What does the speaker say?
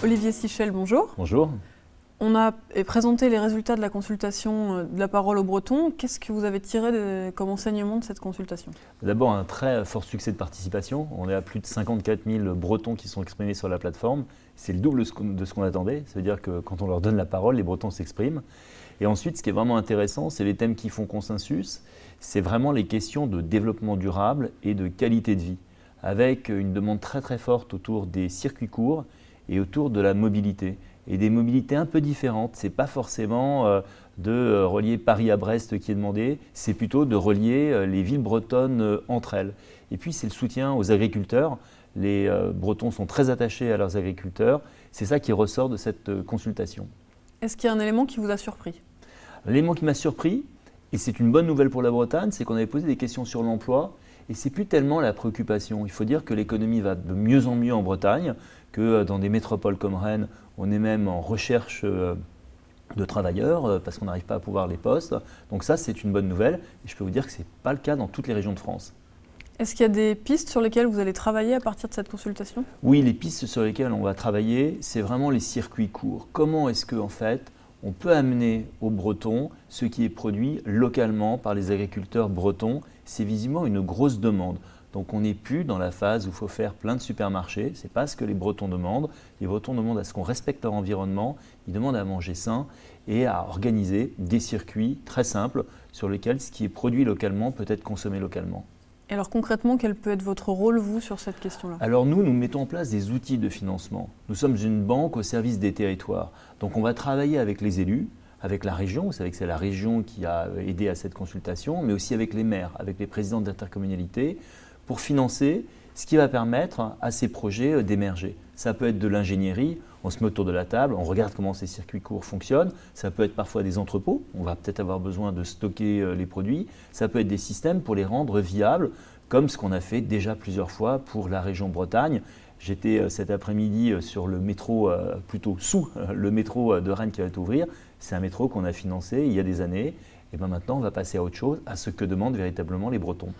Olivier Sichel, bonjour. Bonjour. On a présenté les résultats de la consultation de la parole aux Bretons. Qu'est-ce que vous avez tiré comme enseignement de cette consultation? D'abord, un très fort succès de participation. On est à plus de 54 000 Bretons qui sont exprimés sur la plateforme. C'est le double de ce qu'on attendait. Ça veut dire que quand on leur donne la parole, les Bretons s'expriment. Et ensuite, ce qui est vraiment intéressant, c'est les thèmes qui font consensus. C'est vraiment les questions de développement durable et de qualité de vie, avec une demande très très forte autour des circuits courts et autour de la mobilité. Et des mobilités un peu différentes. Ce n'est pas forcément de relier Paris à Brest qui est demandé, c'est plutôt de relier les villes bretonnes entre elles. Et puis c'est le soutien aux agriculteurs. Les Bretons sont très attachés à leurs agriculteurs. C'est ça qui ressort de cette consultation. Est-ce qu'il y a un élément qui vous a surpris? L'élément qui m'a surpris, et c'est une bonne nouvelle pour la Bretagne, c'est qu'on avait posé des questions sur l'emploi. Et ce n'est plus tellement la préoccupation. Il faut dire que l'économie va de mieux en mieux en Bretagne, que dans des métropoles comme Rennes, on est même en recherche de travailleurs parce qu'on n'arrive pas à pouvoir les postes. Donc ça, c'est une bonne nouvelle. Et je peux vous dire que ce n'est pas le cas dans toutes les régions de France. Est-ce qu'il y a des pistes sur lesquelles vous allez travailler à partir de cette consultation? Oui, les pistes sur lesquelles on va travailler, c'est vraiment les circuits courts. Comment est-ce qu'en fait, on peut amener aux Bretons ce qui est produit localement par les agriculteurs bretons? C'est visiblement une grosse demande. Donc on n'est plus dans la phase où il faut faire plein de supermarchés. Ce n'est pas ce que les Bretons demandent. Les Bretons demandent à ce qu'on respecte leur environnement. Ils demandent à manger sain et à organiser des circuits très simples sur lesquels ce qui est produit localement peut être consommé localement. Et alors concrètement, quel peut être votre rôle, vous, sur cette question-là? Alors nous mettons en place des outils de financement. Nous sommes une banque au service des territoires. Donc on va travailler avec les élus, avec la région. Vous savez que c'est la région qui a aidé à cette consultation, mais aussi avec les maires, avec les présidents d'intercommunalités, pour financer ce qui va permettre à ces projets d'émerger. Ça peut être de l'ingénierie, on se met autour de la table, on regarde comment ces circuits courts fonctionnent. Ça peut être parfois des entrepôts, on va peut-être avoir besoin de stocker les produits. Ça peut être des systèmes pour les rendre viables, comme ce qu'on a fait déjà plusieurs fois pour la région Bretagne. J'étais cet après-midi sur le métro, plutôt sous le métro de Rennes qui va ouvrir. C'est un métro qu'on a financé il y a des années. Et bien maintenant, on va passer à autre chose, à ce que demandent véritablement les Bretons.